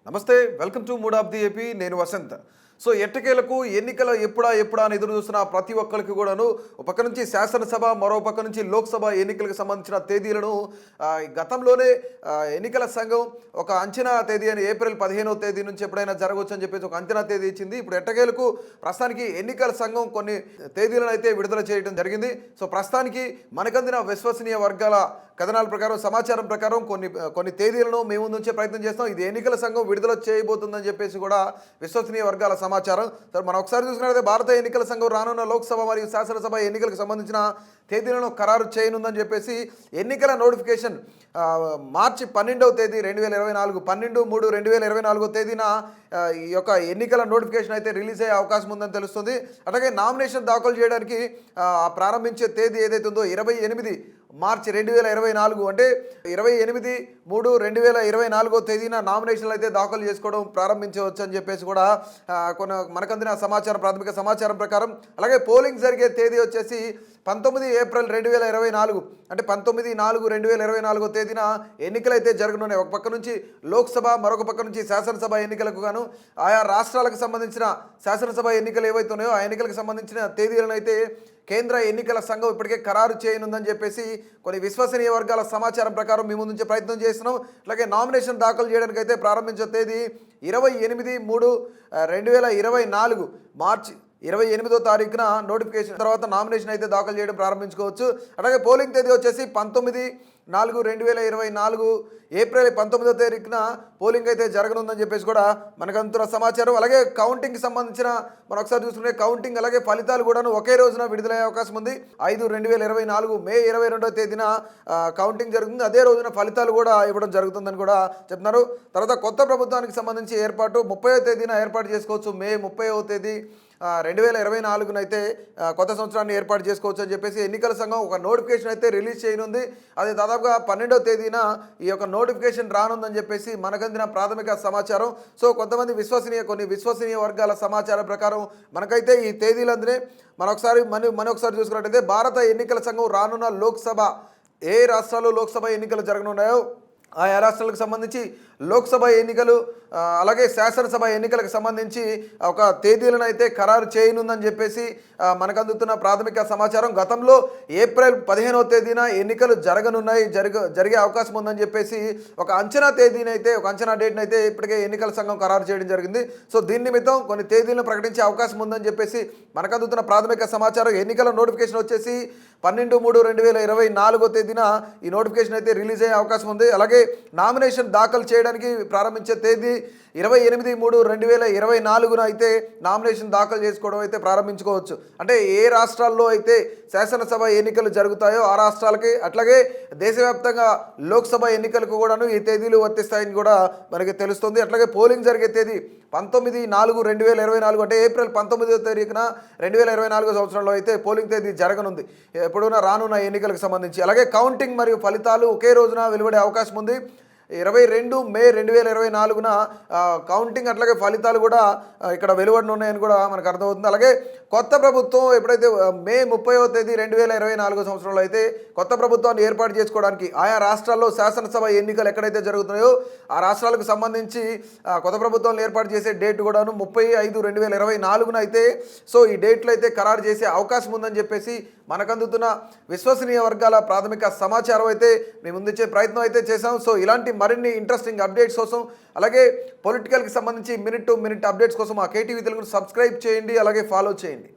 నమస్తే, welcome to mood of the AP. నేను Vasant. So ఎట్టకేలకు ఎన్నికల ఎప్పుడా అని ఎదురు చూస్తున్న ప్రతి ఒక్కరికి కూడాను ఒక పక్క నుంచి శాసనసభ, మరో పక్క నుంచి లోక్సభ ఎన్నికలకు సంబంధించిన తేదీలను గతంలోనే ఎన్నికల సంఘం ఒక అంచనా తేదీ అని ఏప్రిల్ 15వ తేదీ నుంచి ఎప్పుడైనా జరగవచ్చు అని చెప్పేసి ఒక అంచనా తేదీ ఇచ్చింది. ఇప్పుడు ఎట్టకేలకు ప్రస్తుతానికి ఎన్నికల సంఘం కొన్ని తేదీలను అయితే విడుదల చేయడం జరిగింది. సో ప్రస్తుతానికి మనకందిన విశ్వసనీయ వర్గాల కథనాల ప్రకారం, సమాచారం ప్రకారం కొన్ని తేదీలను మేము నుంచే ప్రయత్నం చేస్తాం. ఇది ఎన్నికల సంఘం విడుదల చేయబోతుందని చెప్పేసి కూడా విశ్వసనీయ వర్గాల సమాచారం. సరే, మనం ఒకసారి చూసుకున్నట్లయితే భారత ఎన్నికల సంఘం రానున్న లోక్సభ మరియు శాసనసభ ఎన్నికలకు సంబంధించిన తేదీలను ఖరారు చేయనుందని చెప్పేసి ఎన్నికల నోటిఫికేషన్ మార్చి 12వ తేదీ 2024 12/3/2024 తేదీన ఈ యొక్క ఎన్నికల నోటిఫికేషన్ అయితే రిలీజ్ అయ్యే అవకాశం ఉందని తెలుస్తుంది. అలాగే నామినేషన్ దాఖలు చేయడానికి ప్రారంభించే తేదీ ఏదైతే ఉందో 28 మార్చి 2024 అంటే 28/3/2024 తేదీన నామినేషన్లు అయితే దాఖలు చేసుకోవడం ప్రారంభించవచ్చు అని చెప్పేసి కూడా మనకందిన సమాచారం, ప్రాథమిక సమాచారం ప్రకారం. అలాగే పోలింగ్ జరిగే తేదీ వచ్చేసి 19 ఏప్రిల్ 2024 అంటే 19/4/2024 తేదీన ఎన్నికలు అయితే జరగనున్నాయి. ఒక పక్క నుంచి లోక్సభ, మరొక పక్క నుంచి శాసనసభ ఎన్నికలకు గాను ఆయా రాష్ట్రాలకు సంబంధించిన శాసనసభ ఎన్నికలు ఏవైతే ఉన్నాయో ఆ ఎన్నికలకు సంబంధించిన తేదీలను అయితే కేంద్ర ఎన్నికల సంఘం ఇప్పటికే ఖరారు చేయనుందని చెప్పేసి కొన్ని విశ్వసనీయ వర్గాల సమాచారం ప్రకారం మీ ముందు నుంచే ప్రయత్నం చేస్తున్నాం. అలాగే నామినేషన్ దాఖలు చేయడానికి అయితే ప్రారంభించే తేదీ 28/3/2024 మార్చి 28వ తారీఖున నోటిఫికేషన్ తర్వాత నామినేషన్ అయితే దాఖలు చేయడం ప్రారంభించుకోవచ్చు. అలాగే పోలింగ్ తేదీ వచ్చేసి 19/4/2024 ఏప్రిల్ 19వ తారీఖున పోలింగ్ అయితే జరగనుందని చెప్పేసి కూడా మనకు అందుతున్న సమాచారం. అలాగే కౌంటింగ్కి సంబంధించిన మనం ఒకసారి చూసుకుంటే కౌంటింగ్ అలాగే ఫలితాలు కూడాను ఒకే రోజున విడుదలయ్యే అవకాశం ఉంది. 5/2024 మే 22వ తేదీన కౌంటింగ్ జరుగుతుంది. అదే రోజున ఫలితాలు కూడా ఇవ్వడం జరుగుతుందని కూడా చెప్తున్నారు. తర్వాత కొత్త ప్రభుత్వానికి సంబంధించి ఏర్పాటు 30వ తేదీన ఏర్పాటు చేసుకోవచ్చు. మే 30వ తేదీ 2024 అయితే కొత్త సంవత్సరాన్ని ఏర్పాటు చేసుకోవచ్చు అని చెప్పేసి ఎన్నికల సంఘం ఒక నోటిఫికేషన్ అయితే రిలీజ్ చేయనుంది. అది దాదాపుగా 12వ తేదీన ఈ యొక్క నోటిఫికేషన్ రానుందని చెప్పేసి మనకందిన ప్రాథమిక సమాచారం. సో కొంతమంది కొన్ని విశ్వసనీయ వర్గాల సమాచారం ప్రకారం మనకైతే ఈ తేదీలందునే మనొకసారి చూసుకున్నట్టయితే భారత ఎన్నికల సంఘం రానున్న లోక్సభ ఏ రాష్ట్రాల్లో లోక్సభ ఎన్నికలు జరగనున్నాయో ఆయా రాష్ట్రాలకు సంబంధించి లోక్సభ ఎన్నికలు అలాగే శాసనసభ ఎన్నికలకు సంబంధించి ఒక తేదీలను అయితే ఖరారు చేయనుందని చెప్పేసి మనకు అందుతున్న ప్రాథమిక సమాచారం. గతంలో ఏప్రిల్ 15వ తేదీన ఎన్నికలు జరిగే అవకాశం ఉందని చెప్పేసి ఒక అంచనా డేట్ని అయితే ఇప్పటికే ఎన్నికల సంఘం ఖరారు చేయడం జరిగింది. సో దీని నిమిత్తం కొన్ని తేదీలను ప్రకటించే అవకాశం ఉందని చెప్పేసి మనకు అందుతున్న ప్రాథమిక సమాచారం. ఎన్నికల నోటిఫికేషన్ వచ్చేసి 12/3/2024 తేదీన ఈ నోటిఫికేషన్ అయితే రిలీజ్ అయ్యే అవకాశం ఉంది. అలాగే నామినేషన్ దాఖలు చేయడానికి ప్రారంభించే తేదీ 28/3/2024 అయితే నామినేషన్ దాఖలు చేసుకోవడం అయితే ప్రారంభించుకోవచ్చు. అంటే ఏ రాష్ట్రాల్లో అయితే శాసనసభ ఎన్నికలు జరుగుతాయో ఆ రాష్ట్రాలకి, అట్లాగే దేశవ్యాప్తంగా లోక్సభ ఎన్నికలకు కూడాను ఈ తేదీలు వర్తిస్తాయని కూడా మనకి తెలుస్తుంది. అట్లాగే పోలింగ్ జరిగే తేదీ 19/4/2024 అంటే ఏప్రిల్ 19వ తారీఖున 2024 సంవత్సరంలో అయితే పోలింగ్ తేదీ జరగనుంది ఎప్పుడైనా రానున్న ఎన్నికలకు సంబంధించి. అలాగే కౌంటింగ్ మరియు ఫలితాలు ఒకే రోజున వెలువడే అవకాశం ఉంది. 22 మే 2024 కౌంటింగ్ అట్లాగే ఫలితాలు కూడా ఇక్కడ వెలువడనున్నాయని కూడా మనకు అర్థమవుతుంది. అలాగే కొత్త ప్రభుత్వం ఎప్పుడైతే మే 30వ తేదీ 2024 సంవత్సరంలో అయితే కొత్త ప్రభుత్వాన్ని ఏర్పాటు చేసుకోవడానికి ఆయా రాష్ట్రాల్లో శాసనసభ ఎన్నికలు ఎక్కడైతే జరుగుతున్నాయో ఆ రాష్ట్రాలకు సంబంధించి కొత్త ప్రభుత్వాన్ని ఏర్పాటు చేసే డేట్ కూడాను 30/5/2024 అయితే సో ఈ డేట్లు అయితే ఖరారు చేసే అవకాశం ఉందని చెప్పేసి మనకందుతున్న విశ్వసనీయ వర్గాల ప్రాథమిక సమాచారం అయితే మేము ముందుంచే ప్రయత్నం అయితే చేశాం. సో ఇలాంటి మరిన్ని ఇంట్రెస్టింగ్ అప్డేట్స్ కోసం అలాగే పొలిటికల్కి సంబంధించి మినిట్ టు మినిట్ అప్డేట్స్ కోసం ఆ కేటీవీ తెలుగును సబ్స్క్రైబ్ చేయండి, అలాగే ఫాలో చేయండి.